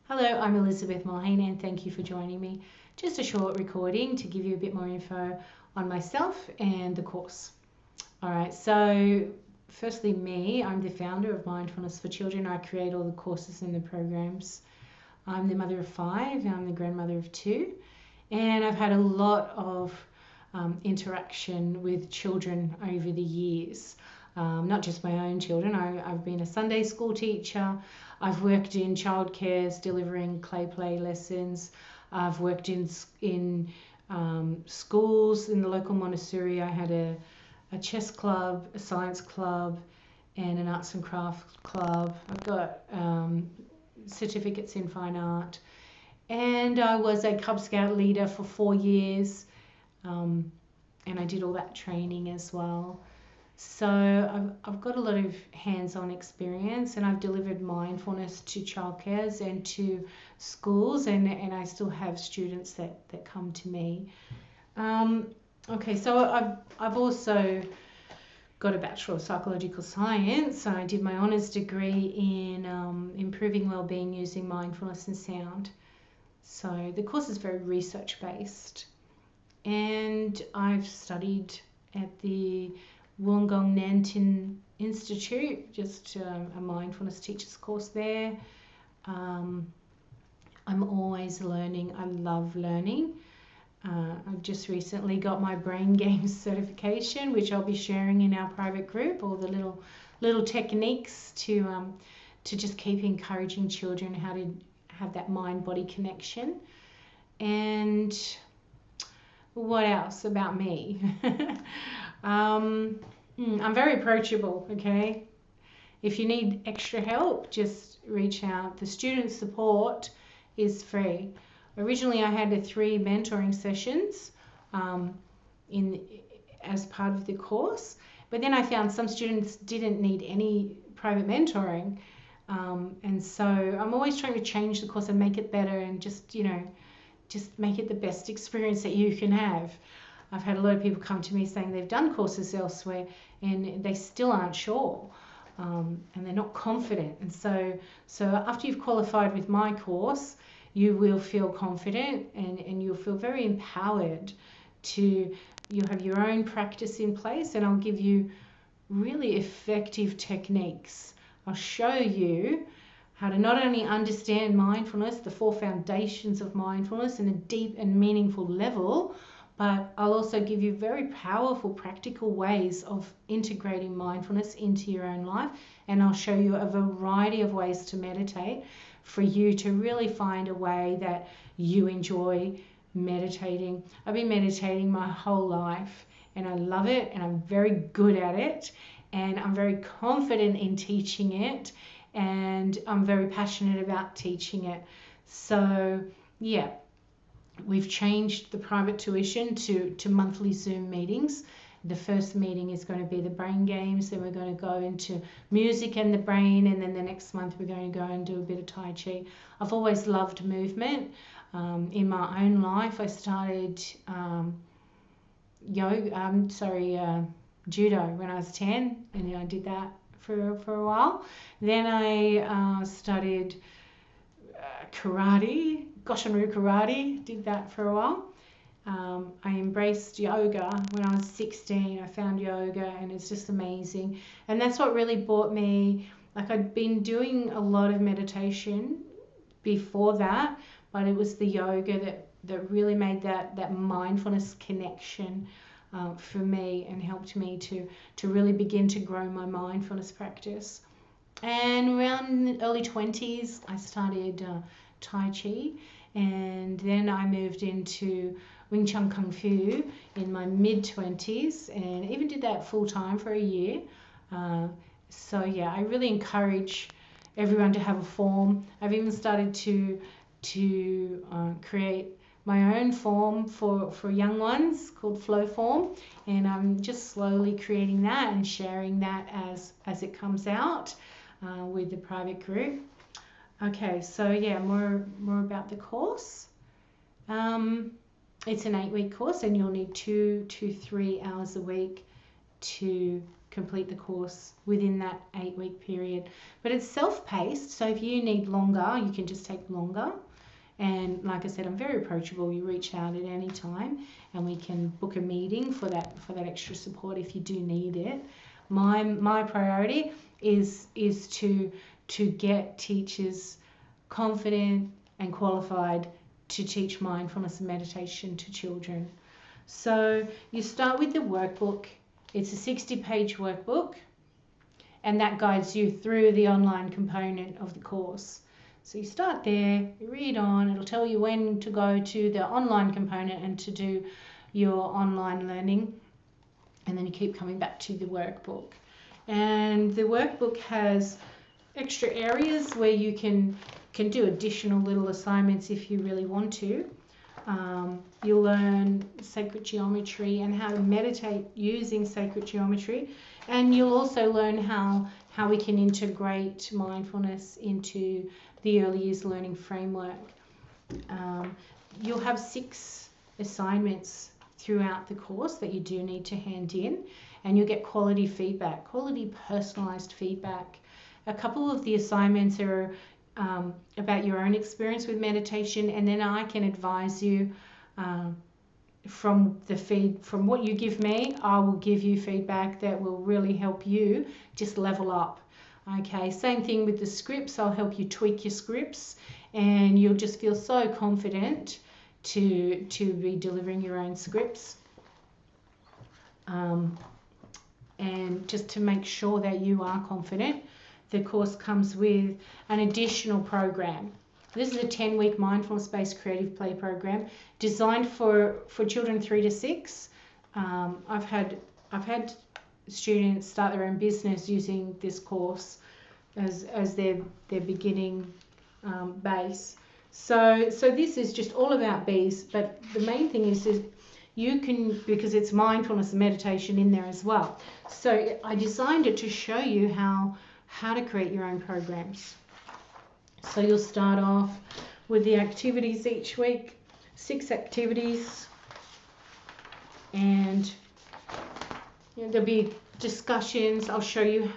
Hello, I'm Elizabeth Mulhane and thank you for joining me. Just a short recording to give you a bit more info on myself and the course. Alright, so firstly I'm the founder of Mindfulness for Children. I create all the courses and the programs. I'm the mother of 5, I'm the grandmother of 2, and I've had a lot of interaction with children over the years. Not just my own children. I've been a Sunday school teacher. I've worked in childcares delivering play lessons. I've worked in schools in the local Montessori. I had a chess club, a science club, and an arts and crafts club. I've got certificates in fine art. And I was a Cub Scout leader for 4 years. And I did all that training as well. So I've got a lot of hands-on experience, and I've delivered mindfulness to childcares and to schools, and I still have students that come to me. Okay, so I've also got a Bachelor of Psychological Science. I did my honours degree in improving wellbeing using mindfulness and sound. So the course is very research-based, and I've studied at the Wollongong Nantin Institute, just a mindfulness teacher's course there. I'm always learning. I love learning. I've just recently got my brain games certification, which I'll be sharing in our private group, all the little techniques to just keep encouraging children how to have that mind-body connection. And what else about me? I'm very approachable, okay? If you need extra help, just reach out. The student support is free. Originally, I had 3 mentoring sessions as part of the course, but then I found some students didn't need any private mentoring, and so I'm always trying to change the course and make it better, and just make it the best experience that you can have. I've had a lot of people come to me saying they've done courses elsewhere and they still aren't sure, and they're not confident. And so after you've qualified with my course, you will feel confident, and you'll feel very empowered you'll have your own practice in place, and I'll give you really effective techniques. I'll show you how to not only understand mindfulness, the 4 foundations of mindfulness in a deep and meaningful level, but I'll also give you very powerful, practical ways of integrating mindfulness into your own life. And I'll show you a variety of ways to meditate for you to really find a way that you enjoy meditating. I've been meditating my whole life, and I love it, and I'm very good at it, and I'm very confident in teaching it, and I'm very passionate about teaching it. So yeah, we've changed the private tuition to monthly Zoom meetings. The first meeting is going to be the brain games, then we're going to go into music and the brain, and then the next month we're going to go and do a bit of Tai Chi. I've always loved movement. In my own life, I started judo when I was 10, and I did that for a while. Then I studied karate, Goshinryu karate, did that for a while. I embraced yoga when I was 16. I found yoga, and it's just amazing. And that's what really brought me, like, I'd been doing a lot of meditation before that, but it was the yoga that really made that mindfulness connection for me, and helped me to really begin to grow my mindfulness practice. And around the early 20s, I started Tai Chi, and then I moved into Wing Chun Kung Fu in my mid-20s, and even did that full-time for a year. So yeah, I really encourage everyone to have a form. I've even started to create my own form for young ones called Flow Form, and I'm just slowly creating that and sharing that as it comes out with the private group. Okay, so yeah, more about the course. It's an 8-week course, and you'll need 2 to 3 hours a week to complete the course within that 8-week period. But it's self-paced, so if you need longer, you can just take longer. And like I said, I'm very approachable. You reach out at any time and we can book a meeting for that extra support if you do need it. My priority is to get teachers confident and qualified to teach mindfulness and meditation to children. So you start with the workbook. It's a 60-page workbook, and that guides you through the online component of the course. So you start there, you read on, it'll tell you when to go to the online component and to do your online learning, and then you keep coming back to the workbook. And the workbook has extra areas where you can do additional little assignments if you really want to. You'll learn sacred geometry and how to meditate using sacred geometry, and you'll also learn how we can integrate mindfulness into the early years learning framework. You'll have 6 assignments throughout the course that you do need to hand in, and you'll get quality feedback, quality personalized feedback. A couple of the assignments are about your own experience with meditation, and then I can advise you from what you give me. I will give you feedback that will really help you just level up. Okay, same thing with the scripts. I'll help you tweak your scripts, and you'll just feel so confident to be delivering your own scripts. And just to make sure that you are confident, the course comes with an additional program. This is a 10-week mindfulness-based creative play program designed for children 3 to 6. I've had students start their own business using this course as their beginning base. So this is just all about bees, but the main thing is you can, because it's mindfulness and meditation in there as well. So I designed it to show you how to create your own programs. So you'll start off with the activities each week, 6 activities, and there'll be discussions. I'll show you,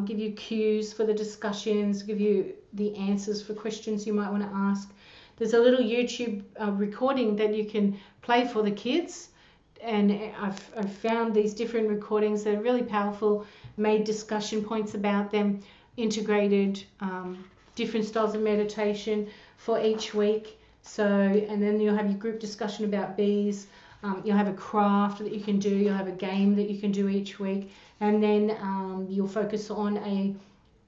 give you cues for the discussions, give you the answers for questions you might want to ask. There's a little YouTube recording that you can play for the kids, and I've found these different recordings that are really powerful, made discussion points about them, integrated different styles of meditation for each week. So, and then you'll have your group discussion about bees. You'll have a craft that you can do. You'll have a game that you can do each week, and then you'll focus on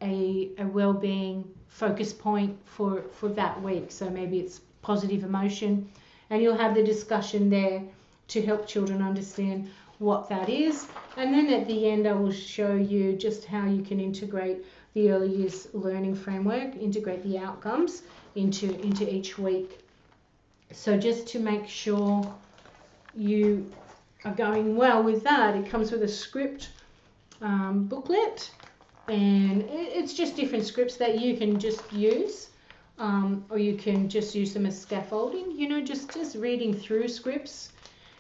a well-being focus point for that week. So maybe it's positive emotion, and you'll have the discussion there to help children understand what that is. And then at the end I will show you just how you can integrate the early years learning framework, integrate the outcomes into each week. So just to make sure you are going well with that, it comes with a script booklet, and it's just different scripts that you can just use, or you can just use them as scaffolding. Just reading through scripts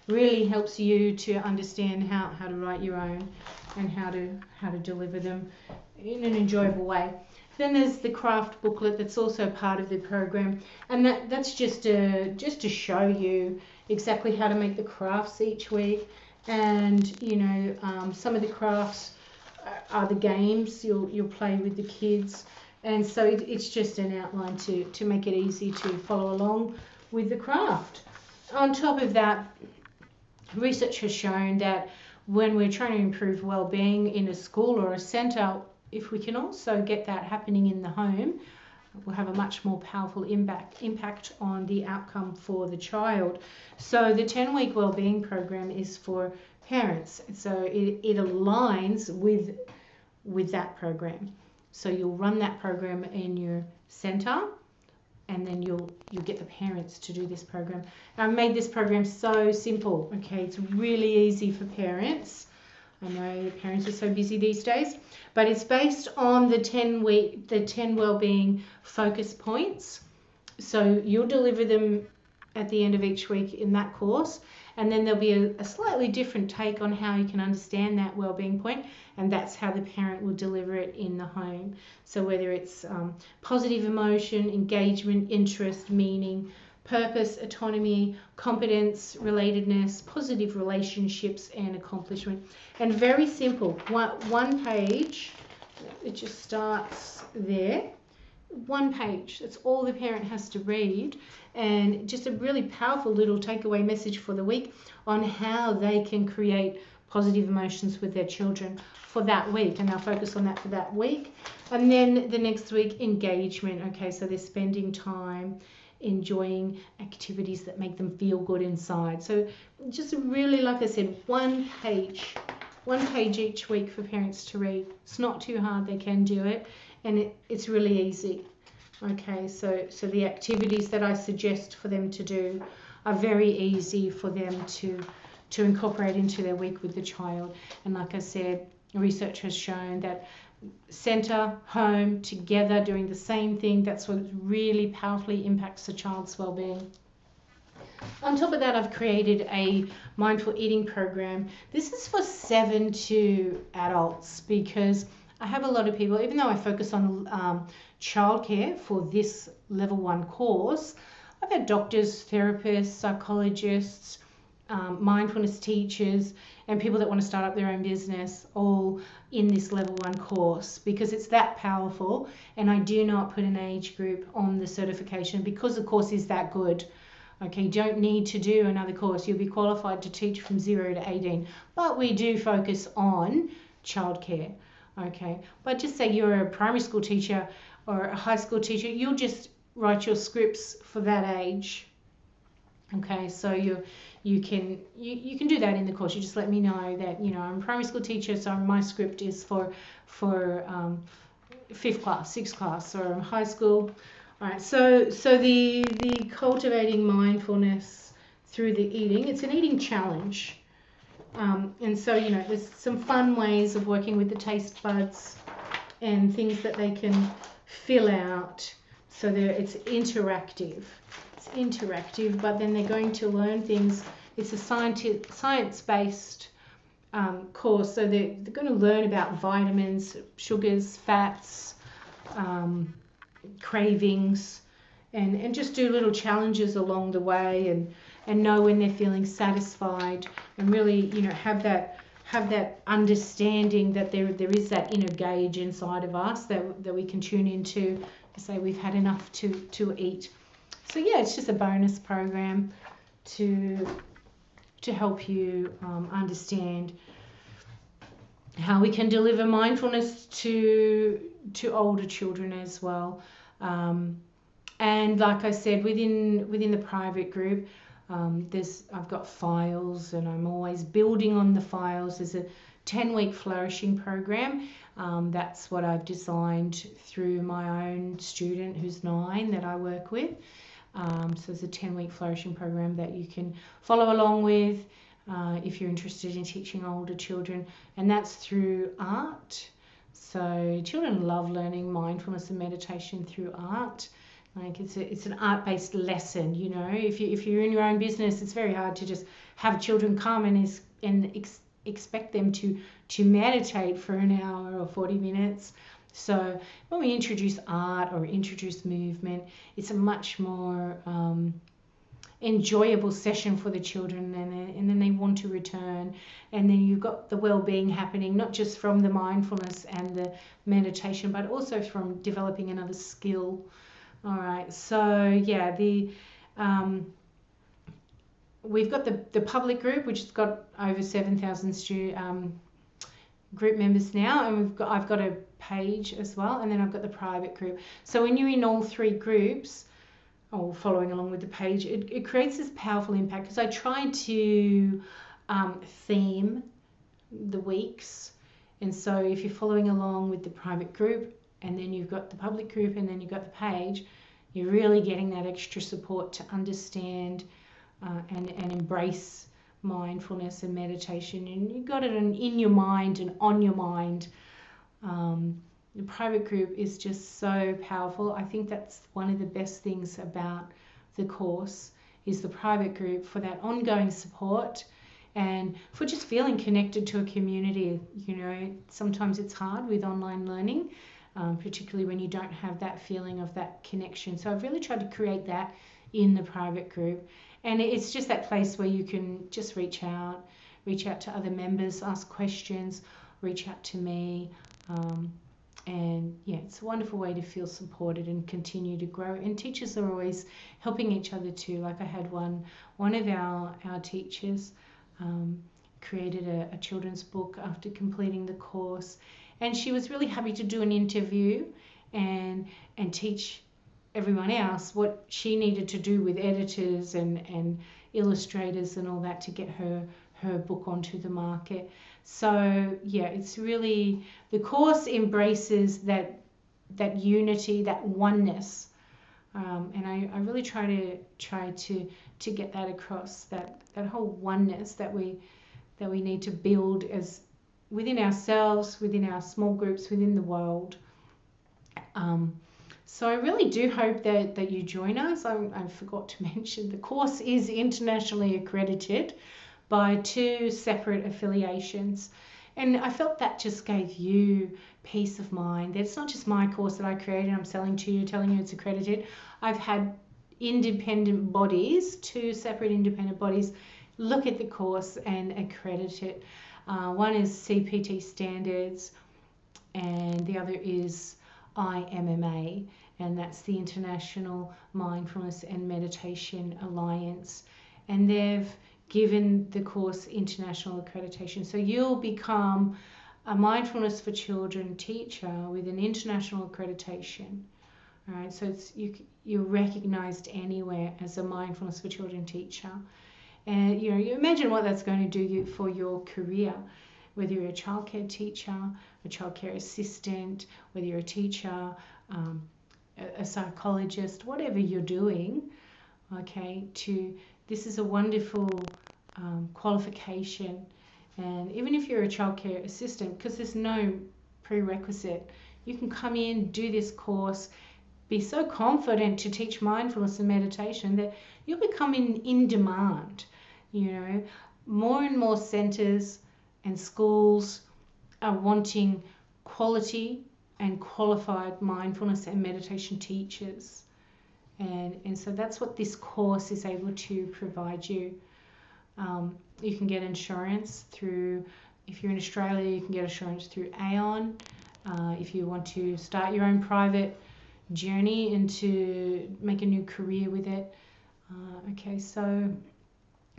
really helps you to understand how to write your own and how to deliver them in an enjoyable way. Then there's the craft booklet that's also part of the program, and that's just to show you exactly how to make the crafts each week. And some of the crafts are the games you'll play with the kids, and so it's just an outline to make it easy to follow along with the craft. On top of that, research has shown that when we're trying to improve well-being in a school or a centre, if we can also get that happening in the home, we'll have a much more powerful impact on the outcome for the child. So the 10-week wellbeing program is for parents, so it aligns with that program. So you'll run that program in your centre, and then you'll get the parents to do this program. I made this program so simple. Okay, it's really easy for parents. I know parents are so busy these days, but it's based on the 10 wellbeing focus points. So you'll deliver them at the end of each week in that course, and then there'll be a slightly different take on how you can understand that well-being point, and that's how the parent will deliver it in the home. So whether it's positive emotion, engagement, interest, meaning, purpose, autonomy, competence, relatedness, positive relationships, and accomplishment. And very simple, one page, it just starts there. One page, that's all the parent has to read, and just a really powerful little takeaway message for the week on how they can create positive emotions with their children for that week, and they'll focus on that for that week. And then the next week, engagement. Okay, so they're spending time enjoying activities that make them feel good inside. So just really, like I said, one page each week for parents to read. It's not too hard, they can do it, and it's really easy. Okay, so the activities that I suggest for them to do are very easy for them to incorporate into their week with the child. And like I said, research has shown that center, home, together, doing the same thing, that's what really powerfully impacts the child's well-being. On top of that, I've created a mindful eating program. This is for 7 to adults, because I have a lot of people, even though I focus on childcare for this level 1 course, I've had doctors, therapists, psychologists, mindfulness teachers, and people that want to start up their own business all in this level 1 course, because it's that powerful. And I do not put an age group on the certification because the course is that good. Okay, you don't need to do another course. You'll be qualified to teach from 0 to 18, but we do focus on childcare. Okay, but just say you're a primary school teacher or a high school teacher, you'll just write your scripts for that age. Okay, so you can do that in the course. You just let me know that, you know, I'm a primary school teacher, so my script is for 5th class, 6th class, or high school. All right, so the cultivating mindfulness through the eating, it's an eating challenge. And so, you know, there's some fun ways of working with the taste buds and things that they can fill out. So it's interactive. It's interactive, but then they're going to learn things. It's a science-based course, so they're going to learn about vitamins, sugars, fats, cravings, and just do little challenges along the way, and know when they're feeling satisfied, and really, you know, have that understanding that there is that inner gauge inside of us that we can tune into to say we've had enough to eat. So yeah, it's just a bonus program to help you understand how we can deliver mindfulness to older children as well. And like I said, within the private group, I've got files, and I'm always building on the files. There's a 10-week flourishing program. That's what I've designed through my own student who's 9 that I work with. So there's a 10-week flourishing program that you can follow along with if you're interested in teaching older children, and that's through art. So children love learning mindfulness and meditation through art. Like it's an art-based lesson, you know. If you're in your own business, it's very hard to just have children come and expect them to meditate for an hour or 40 minutes. So when we introduce art or introduce movement, it's a much more enjoyable session for the children, and then they want to return. And then you've got the well-being happening, not just from the mindfulness and the meditation, but also from developing another skill. All right, so yeah, we've got the public group, which has got over 7,000 group members now, and I've got a page as well, and then I've got the private group. So when you're in all 3 groups, or following along with the page, it creates this powerful impact, because I try to theme the weeks. And so if you're following along with the private group, and then you've got the public group, and then you've got the page, you're really getting that extra support to understand and embrace mindfulness and meditation. And you've got it in your mind and on your mind. The private group is just so powerful. I think that's one of the best things about the course, is the private group for that ongoing support and for just feeling connected to a community. You know, sometimes it's hard with online learning, particularly when you don't have that feeling of that connection. So I've really tried to create that in the private group. And it's just that place where you can just reach out to other members, ask questions, reach out to me. And yeah, it's a wonderful way to feel supported and continue to grow. And teachers are always helping each other too. Like I had one of our teachers created a children's book after completing the course, and she was really happy to do an interview and teach everyone else what she needed to do with editors and illustrators and all that to get her book onto the market. So yeah, it's really, the course embraces that unity, that oneness, and I really try to get that across, that whole oneness that we need to build as within ourselves, within our small groups, within the world. So I really do hope that you join us. I forgot to mention the course is internationally accredited by 2 separate affiliations, and I felt that just gave you peace of mind that it's not just my course that I created, I'm selling to you, telling you it's accredited. I've had independent bodies, 2 separate independent bodies, look at the course and accredit it. One is CPT standards and the other is IMMA, and that's the International Mindfulness and Meditation Alliance, and they've given the course international accreditation. So you'll become a Mindfulness for Children teacher with an international accreditation. All right, so you're recognized anywhere as a Mindfulness for Children teacher. And you imagine what that's going to do for your career, whether you're a childcare teacher, a childcare assistant, whether you're a teacher, a psychologist, whatever you're doing. Okay, this is a wonderful qualification. And even if you're a childcare assistant, because there's no prerequisite, you can come in, do this course, be so confident to teach mindfulness and meditation that you'll become in demand. More and more centres and schools are wanting quality and qualified mindfulness and meditation teachers. And so that's what this course is able to provide you. You can get insurance through, if you're in Australia, you can get insurance through Aon. If you want to start your own private journey and to make a new career with it. Okay, so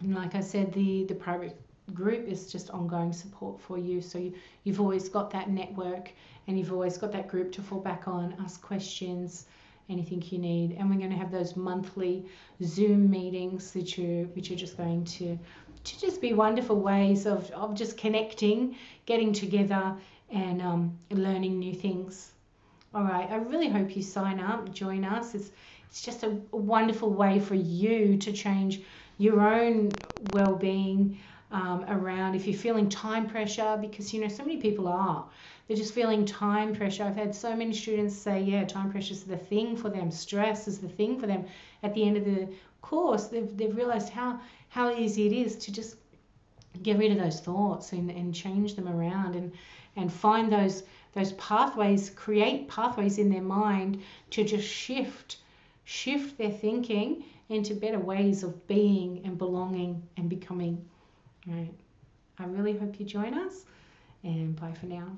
like I said, the private group is just ongoing support for you. So you've always got that network and you've always got that group to fall back on, ask questions, anything you need. And we're going to have those monthly Zoom meetings which are just going to just be wonderful ways of just connecting, getting together and learning new things. All right, I really hope you sign up, join us. It's just a wonderful way for you to change your own well-being around. If you're feeling time pressure, because so many people they're just feeling time pressure. I've had so many students say, yeah, time pressure is the thing for them, stress is the thing for them. At the end of the course, they've realized how easy it is to just get rid of those thoughts and change them around and find those pathways, create pathways in their mind to just shift their thinking into better ways of being and belonging and becoming. Right. I really hope you join us, and bye for now.